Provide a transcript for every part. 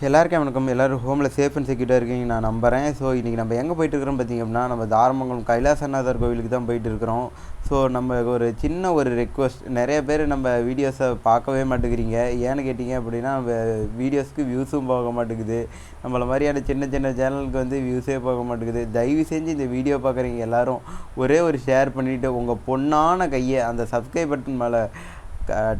எல்லாருக்கும் வணக்கம். எல்லோரும் ஹோமில் சேஃப் அண்ட் செக்யூர்டாக இருக்கீங்க நான் நம்புகிறேன். ஸோ இன்றைக்கி நம்ம எங்கே போயிட்டுருக்கிறோம் பார்த்திங்க அப்படின்னா, நம்ம தாரமங்கலம் கைலாசநாதர் கோவிலுக்கு தான் போயிட்டுருக்கிறோம். ஸோ நம்ம ஒரு சின்ன ரெக்வஸ்ட், நிறைய பேர் நம்ம வீடியோஸை பார்க்கவே மாட்டேங்கிறீங்க. ஏன்னு கேட்டிங்க அப்படின்னா, நம்ம வீடியோஸ்க்கு வியூஸும் போக மாட்டேங்குது. நம்மளை மாதிரியான சின்ன சின்ன சேனலுக்கு வந்து வியூஸே போக மாட்டேங்குது. தயவு செஞ்சு இந்த வீடியோ பார்க்குறீங்க எல்லோரும் ஒரே ஒரு ஷேர் பண்ணிவிட்டு உங்கள் பொண்ணான கையை அந்த சப்ஸ்கிரைப் பட்டன் மேலே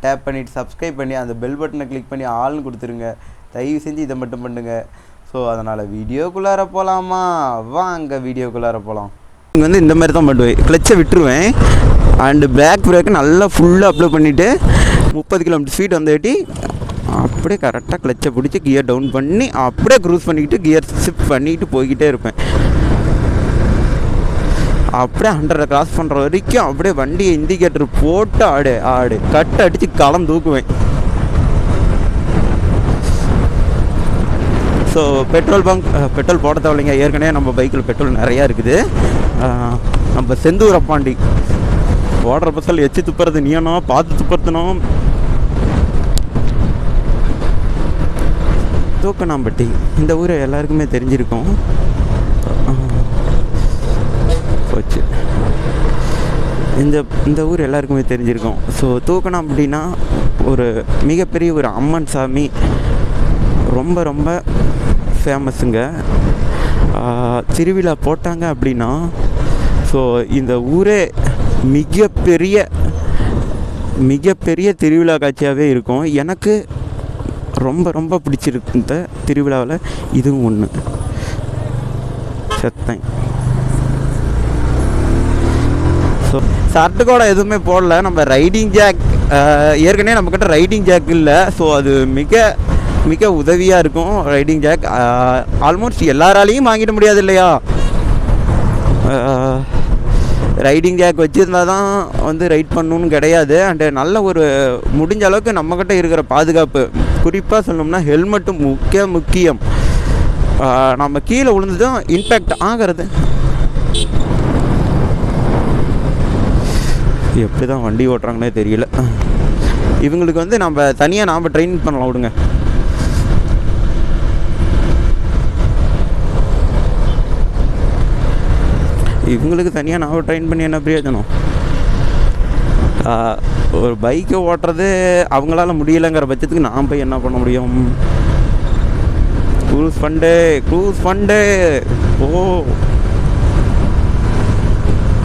டேப் பண்ணிவிட்டு சப்ஸ்கிரைப் பண்ணி அந்த பெல் பட்டனை கிளிக் பண்ணி ஆள்னு கொடுத்துருங்க. தயவு செஞ்சு இதை மட்டும் பண்ணுங்கள். ஸோ அதனால் வீடியோக்குள்ளார போகலாமா? வாங்க வீடியோக்குள்ளார போகலாம். இங்கே வந்து இந்த மாதிரி தான் பண்ணுவேன். கிளச்சை விட்டுருவேன் அண்டு பேக் பிரேக்கை நல்லா ஃபுல்லாக அப்ளை பண்ணிவிட்டு 30 km ஸ்பீட் வந்துட்டி அப்படியே கரெக்டாக கிளச்சை பிடிச்சி கியர் டவுன் பண்ணி அப்படியே க்ரூஸ் பண்ணிக்கிட்டு கியர் ஷிஃப்ட் பண்ணிக்கிட்டு போய்கிட்டே இருப்பேன். அப்படியே 100 கிராஸ் பண்ணுற வரைக்கும் அப்படியே வண்டியை இண்டிகேட்டர் போட்டு ஆடு கட் அடித்து களம் தூக்குவேன். ஸோ பெட்ரோல் போட தேவையில்லைங்க. ஏற்கனவே நம்ம பைக்கில் பெட்ரோல் நிறையா இருக்குது. நம்ம செந்தூர் அப்பாண்டி ஓடுற பஸ்ஸில் எச்சு துப்புறது நீனோ பார்த்து துப்புறதுனும். தூக்கணாம்பட்டி இந்த ஊர் எல்லாருக்குமே தெரிஞ்சிருக்கும். போச்சு, இந்த ஊர் எல்லாருக்குமே தெரிஞ்சிருக்கும். ஸோ தூக்கணாம்பட்டினா ஒரு மிகப்பெரிய ஒரு அம்மன் சாமி, ரொம்ப ரொம்ப ஃபேமஸுங்க. திருவிழா போட்டாங்க அப்படின்னா ஸோ இந்த ஊரே மிகப்பெரிய திருவிழா காட்சியாகவே இருக்கும். எனக்கு ரொம்ப ரொம்ப பிடிச்சிருக்கு இந்த திருவிழாவில் இதுவும் ஒன்று. செத்தேன். ஸோ ஷர்ட்டு கூட எதுவுமே போடல. நம்ம ரைடிங் ஜாக் ஏற்கனவே நம்மக்கிட்ட ரைடிங் ஜாக் இல்லை. ஸோ அது மிக உதவியாக இருக்கும். ரைடிங் ஜாக் ஆல்மோஸ்ட் எல்லாராலையும் வாங்கிட முடியாது இல்லையா? ரைடிங் ஜாக் வச்சுருந்தா தான் வந்து ரைட் பண்ணணுன்னு கிடையாது. அண்டு நல்ல ஒரு முடிஞ்ச அளவுக்கு நம்மக்கிட்ட இருக்கிற பாதுகாப்பு, குறிப்பாக சொல்லணும்னா ஹெல்மெட்டும் முக்கியம். நம்ம கீழே விழுந்ததும் இம்பேக்ட் ஆகிறது. எப்படி தான் வண்டி ஓட்டுறாங்கன்னே தெரியல. இவங்களுக்கு வந்து நம்ம தனியாக ட்ரெயின் பண்ணலாம் விடுங்க. இவங்களுக்கு தனியாக ட்ரெயின் பண்ணி என்ன பிரயோஜனம்? ஒரு பைக்கை ஓட்டுறது அவங்களால முடியலைங்கிற பட்சத்துக்கு நான் போய் என்ன பண்ண முடியும்? க்ரூஸ் ஃபண்டு ஓ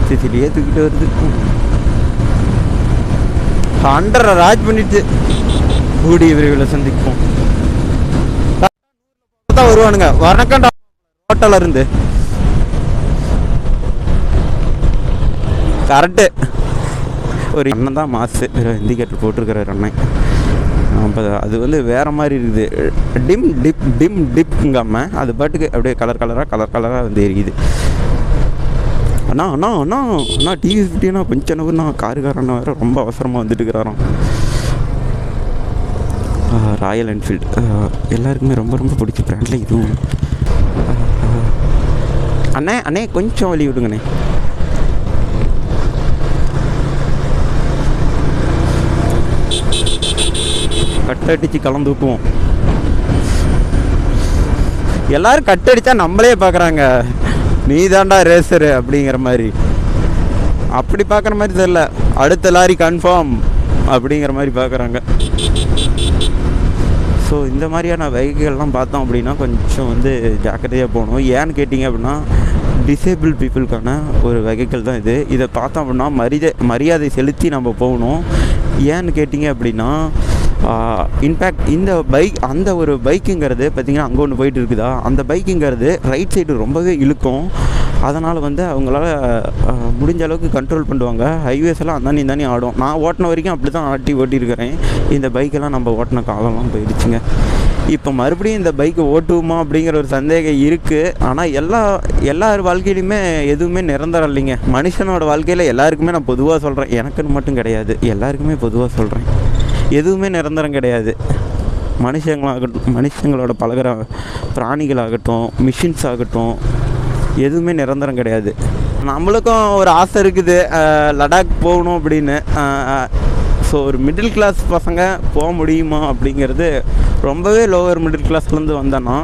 சிசிலியே தூக்கிட்டு வருது. 100 ராஜ் பண்ணிட்டு கூடிய விரைவில் சந்திப்போம். வருவானுங்க. வணக்கம் ஹோட்டலில் இருந்து கரெக்டு ஒரு அண்ணன் தான் மாசு இண்டிகேட்டர் போட்டிருக்கிற அண்ணன். அப்போ அது வந்து வேறு மாதிரி இருக்குது. டிப்ங்காம அது பாட்டுக்கு அப்படியே கலராக வந்து எரியுது. அண்ணா டிவி கொஞ்சம் நவர்னா காருக்காரண்ணா வேறு ரொம்ப அவசரமாக வந்துட்டு இருக்கிறாராம். ராயல் என்ஃபீல்டு எல்லாருக்குமே ரொம்ப ரொம்ப பிடிச்ச பிராண்டில் இதுவும். அண்ணே கொஞ்சம் வழி விடுங்கண்ணே. கட்டடிச்சு கலந்துக்குவோம். எல்லாரும் கட்டடிச்சா நம்மளே பார்க்குறாங்க, நீ தாண்டா ரேசரு அப்படிங்கிற மாதிரி. அப்படி பார்க்குற மாதிரி தெரியல, அடுத்த லாரி கன்ஃபார்ம் அப்படிங்கிற மாதிரி பார்க்குறாங்க. ஸோ இந்த மாதிரியான வெஹிக்கிள்லாம் பார்த்தோம் அப்படின்னா கொஞ்சம் வந்து ஜாக்கிரதையாக போகணும். ஏன்னு கேட்டிங்க அப்படின்னா, டிசேபிள் பீப்புளுக்கான ஒரு வெஹிக்கிள் தான் இது. இதை பார்த்தோம் அப்படின்னா மரியாதை செலுத்தி நம்ம போகணும். ஏன்னு கேட்டிங்க அப்படின்னா, இன்ஃபேக்ட் இந்த அந்த ஒரு பைக்குங்கிறது பார்த்திங்கன்னா அங்கே ஒன்று போயிட்டு இருக்குதா, அந்த பைக்குங்கிறது ரைட் சைடு ரொம்பவே இழுக்கும். அதனால் வந்து அவங்களால முடிஞ்ச அளவுக்கு கண்ட்ரோல் பண்ணுவாங்க. ஹைவேஸ் எல்லாம் அந்தானி ஆடும். நான் ஓட்டின வரைக்கும் அப்படி தான் ஓட்டியிருக்கிறேன். இந்த பைக்கெல்லாம் நம்ம ஓட்டின காலம்லாம் போயிடுச்சுங்க. இப்போ மறுபடியும் இந்த பைக்கை ஓட்டுவோமா அப்படிங்கிற ஒரு சந்தேகம் இருக்குது. ஆனால் எல்லார் வாழ்க்கையிலுமே எதுவுமே நிரந்தரம் இல்லைங்க. மனுஷனோட வாழ்க்கையில் எல்லாருக்குமே நான் பொதுவாக சொல்கிறேன், எனக்குன்னு மட்டும் கிடையாது, எல்லாருக்குமே பொதுவாக சொல்கிறேன், எதுவுமே நிரந்தரம் கிடையாது. மனுஷங்களோட பழகிற பிராணிகளாகட்டும், மிஷின்ஸ் ஆகட்டும், எதுவுமே நிரந்தரம் கிடையாது. நம்மளுக்கும் ஒரு ஆசை இருக்குது லடாக் போகணும் அப்படின்னு. ஸோ ஒரு மிடில் கிளாஸ் பசங்க போக முடியுமா அப்படிங்கிறது, ரொம்பவே லோவர் மிடில் கிளாஸ்லேருந்து வந்தேன்னா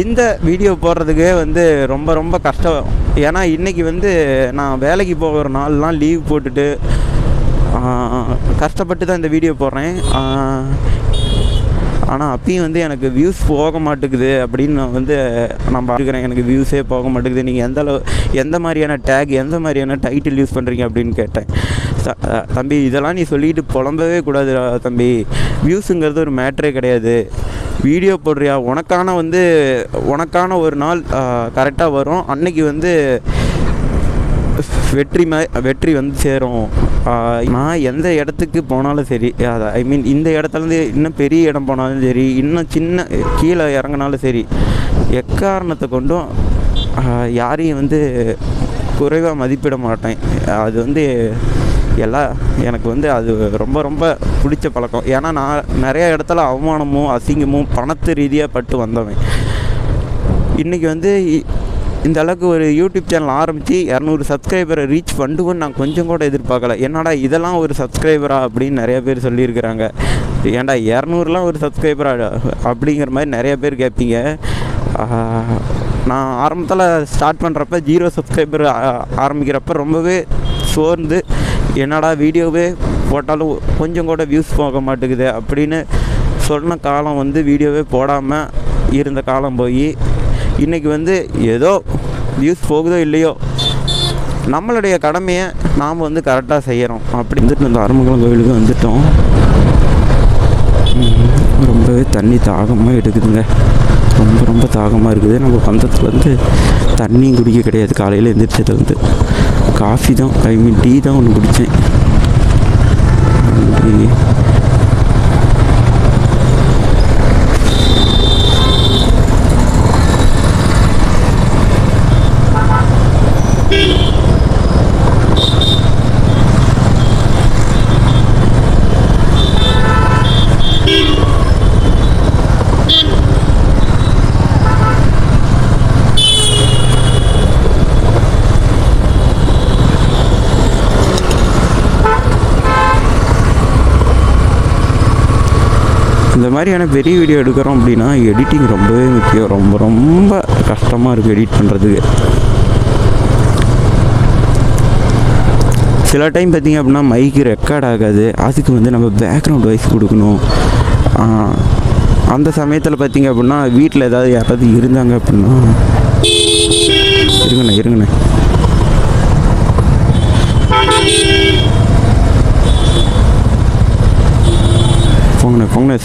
இந்த வீடியோ போடுறதுக்கே வந்து ரொம்ப ரொம்ப கஷ்டம். ஏன்னா இன்றைக்கி வந்து நான் வேலைக்கு போகிற நாள்லாம் லீவ் போட்டுட்டு கஷ்டப்பட்டு தான் இந்த வீடியோ போடுறேன். ஆனால் அப்பயும் வந்து எனக்கு வியூஸ் போக மாட்டேங்குது அப்படின்னு நான் வந்து பார்க்குறேன். எனக்கு வியூஸே போக மாட்டேங்குது, நீங்கள் எந்த மாதிரியான டேக், எந்த மாதிரியான டைட்டில் யூஸ் பண்ணுறீங்க அப்படின்னு கேட்டேன். தம்பி, இதெல்லாம் நீ சொல்லிட்டு புலம்பவே கூடாது தம்பி. வியூஸுங்கிறது ஒரு மேட்ரே கிடையாது. வீடியோ போடுறியா, உனக்கான ஒரு நாள் கரெக்டாக வரும். அன்னைக்கு வந்து வெற்றி வந்து சேரும். நான் எந்த இடத்துக்கு போனாலும் சரி, ஐ மீன் இந்த இடத்துலேருந்து இன்னும் பெரிய இடம் போனாலும் சரி, இன்னும் சின்ன கீழே இறங்கினாலும் சரி, எக்காரணத்தை கொண்டும் யாரையும் வந்து குறைவாக மதிப்பிட மாட்டேன். அது வந்து எனக்கு வந்து அது ரொம்ப ரொம்ப பிடிச்ச பழக்கம். ஏன்னா நான் நிறையா இடத்துல அவமானமும் அசிங்கமும் பணத்து ரீதியாக பட்டு வந்தவன். இன்றைக்கி வந்து இந்த அளவுக்கு ஒரு யூடியூப் சேனல் ஆரம்பித்து 200 சப்ஸ்கிரைபரை ரீச் பண்ணுவோன்னு நான் கொஞ்சம் கூட எதிர்பார்க்கல. என்னடா இதெல்லாம் ஒரு சப்ஸ்கிரைபரா அப்படின்னு நிறைய பேர் சொல்லியிருக்கிறாங்க. ஏன்டா 200லாம் ஒரு சப்ஸ்கிரைபரா அப்படிங்கிற மாதிரி நிறைய பேர் கேட்பீங்க. நான் ஆரம்பத்தில் ஸ்டார்ட் பண்ணுறப்ப 0 சப்ஸ்கிரைபர் ஆரம்பிக்கிறப்ப ரொம்பவே சோர்ந்து, என்னடா வீடியோவே போட்டாலும் கொஞ்சம் கூட வியூஸ் போக மாட்டேங்குது அப்படின்னு சொன்ன காலம் வந்து வீடியோவே போடாமல் இருந்த காலம் போய் இன்றைக்கி வந்து ஏதோ வியூஸ் போகுதோ இல்லையோ, நம்மளுடைய கடமையை நாம் வந்து கரெக்டாக செய்கிறோம். அப்படி வந்துட்டு இந்த ஆரம்பகுளம் கோவிலுக்கு வந்துட்டோம். ரொம்பவே தண்ணி தாகமாக எடுக்குதுங்க. ரொம்ப ரொம்ப தாகமாக இருக்குது. நம்ம பந்தத்தில் வந்து தண்ணியும் குடிக்க கிடையாது. காலையில் எழுந்திரிச்சது வந்து காஃபி தான், ஐ மீன் டீ தான் ஒன்று குடித்தேன். இந்த மாதிரியான பெரிய வீடியோ எடுக்கிறோம் அப்படின்னா எடிட்டிங் ரொம்பவே முக்கியம். ரொம்ப ரொம்ப கஷ்டமாக இருக்குது எடிட் பண்ணுறதுக்கு. சில டைம் பார்த்திங்க அப்படின்னா மைக்கு ரெக்கார்ட் ஆகாது. அதுக்கு வந்து நம்ம பேக்ரவுண்ட் வாய்ஸ் கொடுக்கணும். அந்த சமயத்தில் பார்த்திங்க அப்படின்னா வீட்டில் யாராவது இருந்தாங்க அப்படின்னா, இருங்கண்ணே போங்கண்ணே.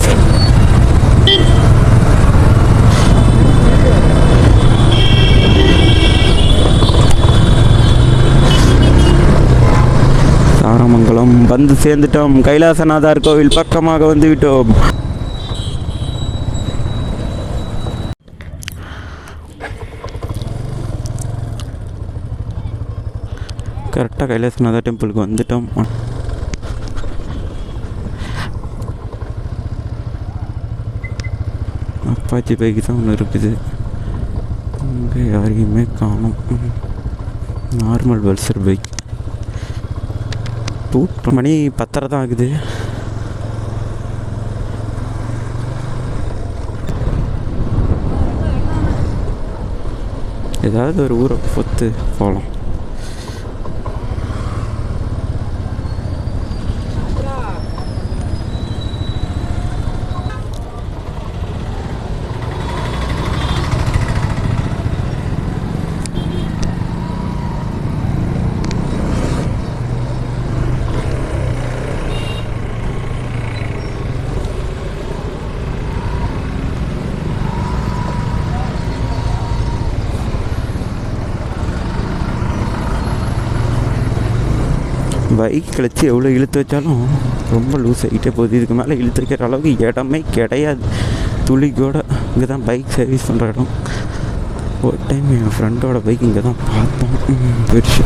தாரமங்கலம் வந்து சேர்ந்துட்டோம். கைலாசநாதர் கோவில் பக்கமாக வந்து விட்டோம். கரெக்டாக கைலாசநாதர் டெம்பிளுக்கு வந்துட்டோம். அப்பாச்சி பைக்கு தான் ஒன்று இருக்குது. அங்கே யாரையுமே காணும். Normal Pulsar bike. மணி 10:30 தான் ஆகுது. ஏதாவது ஒரு ஊரை பொத்து போகலாம். பைக் கிளச்சி எவ்வளோ இழுத்து வச்சாலும் ரொம்ப லூஸ் ஆகிட்டே போகுது. இதுக்கு மேலே இழுத்து வைக்கிற அளவுக்கு இடமே கிடையாது. துளி கூட. இங்கே தான் பைக் சர்வீஸ் பண்ணுற இடம். ஒரு டைம் என் ஃப்ரெண்டோட பைக் இங்கே தான் பார்த்தோம். போயிடுச்சு.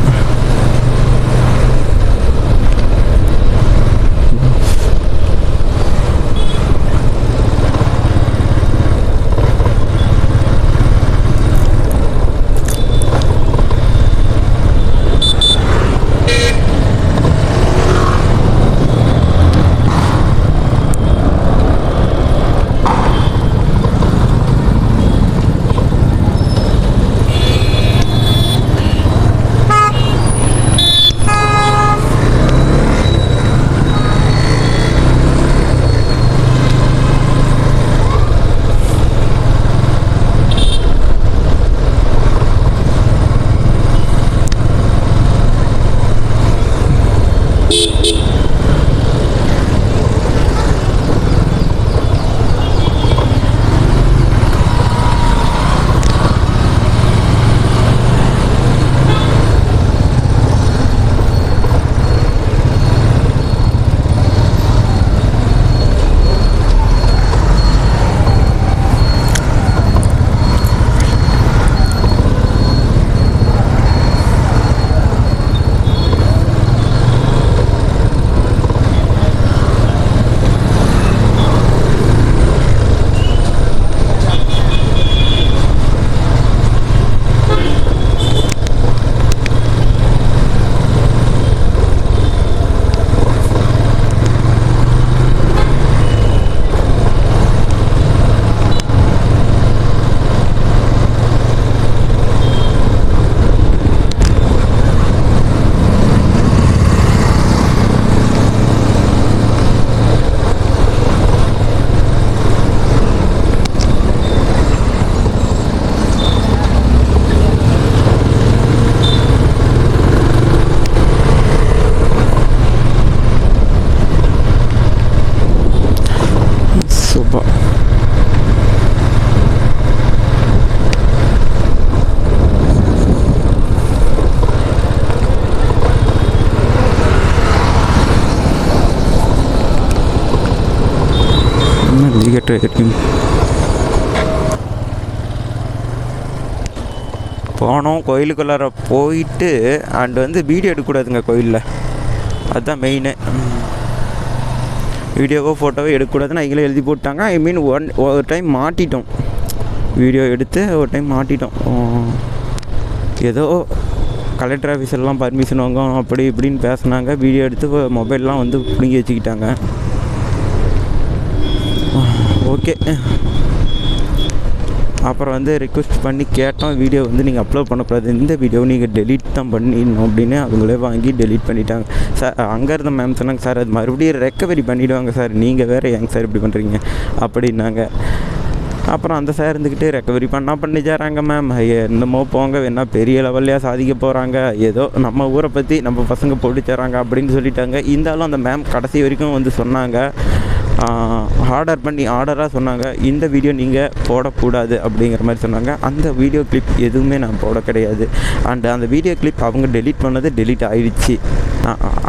கேட்டு போனோம். கோயிலுக்குள்ளார போயிட்டு அண்ட் வந்து வீடியோ எடுக்கக்கூடாதுங்க கோயிலில், அதுதான் மெயினு. வீடியோவோ ஃபோட்டோவோ எடுக்கக்கூடாதுன்னு அவங்களே எழுதி போட்டாங்க. ஐ மீன் ஒரு டைம் மாட்டிட்டோம், வீடியோ எடுத்து ஒரு டைம் மாட்டிட்டோம். ஏதோ கலெக்டர் ஆஃபீஸர்லாம் பர்மிஷன் வாங்கும் அப்படி இப்படின்னு பேசினாங்க. வீடியோ எடுத்து மொபைல்லாம் வந்து பிடுங்கி வச்சுக்கிட்டாங்க. ஓகே, அப்புறம் வந்து ரிக்வெஸ்ட் பண்ணி கேட்டோம், வீடியோ வந்து நீங்கள் அப்லோட் பண்ணக்கூடாது, இந்த வீடியோவை நீங்கள் டெலீட் தான் பண்ணிடணும் அப்படின்னு அவங்களே வாங்கி டெலீட் பண்ணிட்டாங்க. சார் அங்கே இருந்த மேம் சொன்னாங்க, சார் அது மறுபடியும் ரெக்கவரி பண்ணிவிடுவாங்க சார், நீங்கள் வேறு ஏங்க சார் இப்படி பண்ணுறீங்க அப்படின்னாங்க. அப்புறம் அந்த சார் இருந்துக்கிட்டு ரெக்கவரி பண்ணிச்சாராங்க மேம், என்னமோ போங்க, வேணா பெரிய லெவல்லையாக சாதிக்க போகிறாங்க, ஏதோ நம்ம ஊரை பற்றி நம்ம பசங்க போட்டுச்சாராங்க அப்படின்னு சொல்லிட்டாங்க. இருந்தாலும் அந்த மேம் கடைசி வரைக்கும் வந்து சொன்னாங்க, ஆர்டராக சொன்னாங்க, இந்த வீடியோ நீங்கள் போடக்கூடாது அப்படிங்கிற மாதிரி சொன்னாங்க. அந்த வீடியோ கிளிப் எதுவுமே நான் போட கிடையாது. அண்ட் அந்த வீடியோ கிளிப் அவங்க டெலீட் பண்ணது டெலீட் ஆகிடுச்சு.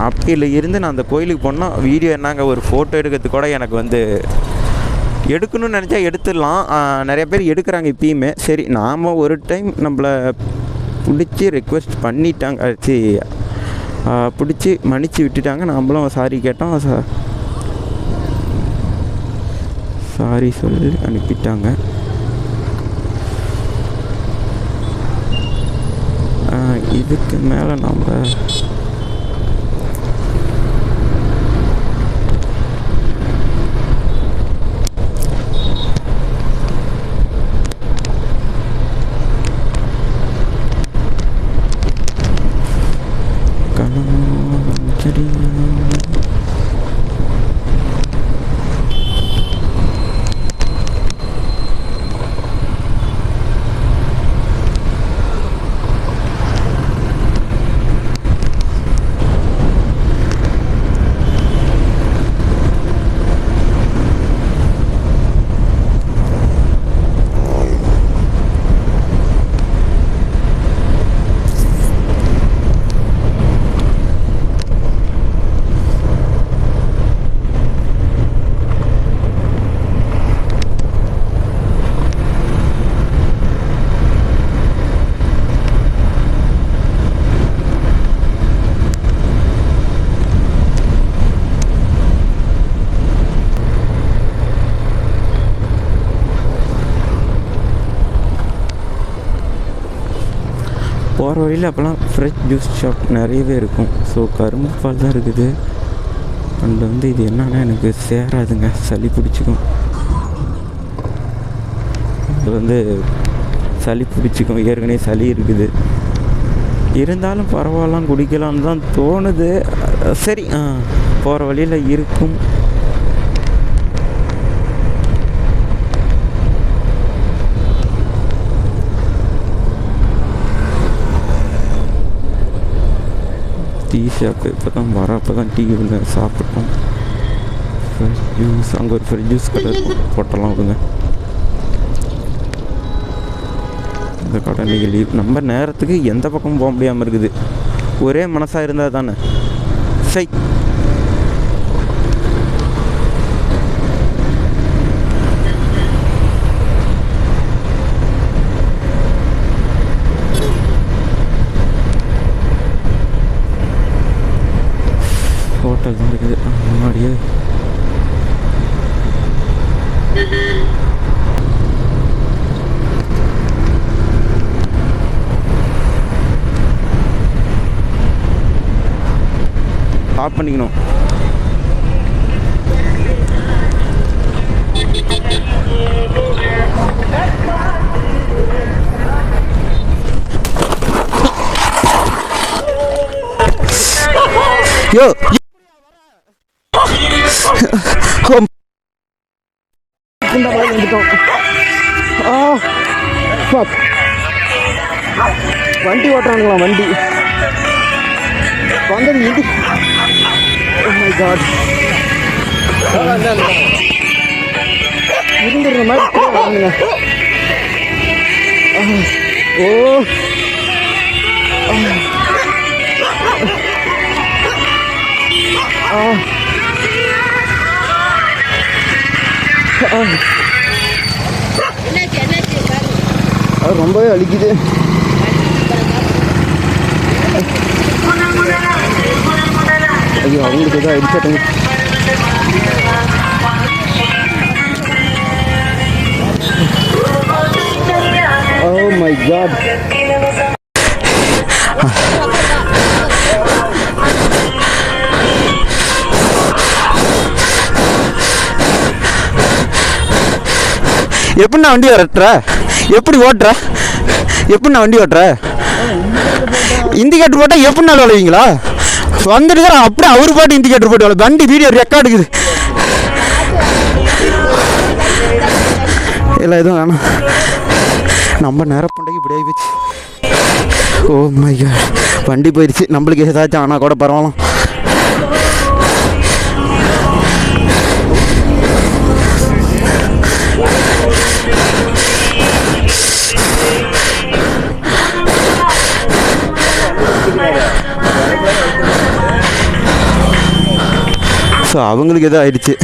அப்படி இருந்து நான் அந்த கோயிலுக்கு போனால் வீடியோ என்னங்க ஒரு ஃபோட்டோ எடுக்கிறதுக்கு கூட எனக்கு வந்து எடுக்கணும்னு நினச்சா எடுத்துடலாம். நிறைய பேர் எடுக்கிறாங்க இப்பயுமே. சரி, நாம் ஒரு டைம் நம்மளை பிடிச்சி ரெக்வெஸ்ட் பண்ணிட்டாங்க, பிடிச்சி மன்னிச்சு விட்டுட்டாங்க. நம்மளும் சாரி கேட்டோம், சாரி சொல்லி அனுப்பிட்டாங்க. இதுக்கு மேலே நம்ம போகிற வழியில் அப்போல்லாம் ஃப்ரெஷ் ஜூஸ் ஷாப் நிறையவே இருக்கும். ஸோ கரும்பு பால் தான் இருக்குது. அண்ட் வந்து இது என்னன்னா எனக்கு சேராதுங்க, சளி பிடிச்சிக்கும். இது வந்து சளி பிடிச்சிக்கும், ஏற்கனவே சளி இருக்குது. இருந்தாலும் பரவாயில்லாம் குடிக்கலான்னு தான் தோணுது. சரி, போகிற வழியில் இருக்கும். டீ ஷாப்பு இப்போ தான் அப்போ தான் டீ விடுங்க சாப்பிட்டோம். ஃப்ரெஷ் ஜூஸ், அங்கே ஒரு ஃப்ரெஷ் ஜூஸ் கடை போட்டலாம் விடுங்க. இந்த கடை இன்றைக்கி லீவ். நம்ம நேரத்துக்கு எந்த பக்கமும் போக முடியாமல் இருக்குது. ஒரே மனசாக இருந்தால் தானே. சை, ஹோட்டல் தான் இருக்குது முன்னாடியே. ஆஃப் பண்ணிக்கணும். யோ வண்டி ஓட்டுறானுங்களா? வண்டி வந்தது இது. Oh my God. இருந்துடுற மாதிரி வரானுங்க. ஓ அது ரொம்பவே வலிக்குது. ஐயோ அவங்களுக்கு எதாவது அடிச்சாட்டங்க. Oh my god. எப்படி நான் வண்டி ஓட்டுற? எப்படி ஓட்டுற? எப்படி நான் வண்டி ஓட்டுற? இண்டிகேட்டர் போட்டால் எப்படி நாள் விளைவீங்களா? வந்துட்டு தான் அப்படியே அவர் பாட்டு இண்டிகேட்டர் போட்டு வண்டி வீடியோ ரெக்கார்டுக்குது. இல்லை எதுவும் வேணாம், நம்ம நேரம் பண்டைக்கு இப்படி ஆகி போச்சு. ஓ மை காட், வண்டி போயிடுச்சு. நம்மளுக்கு ஏதாச்சும் ஆனால் கூட பரவாயில்ல. ஸோ அவங்களுக்கு எதுவும் ஆயிடுச்சு.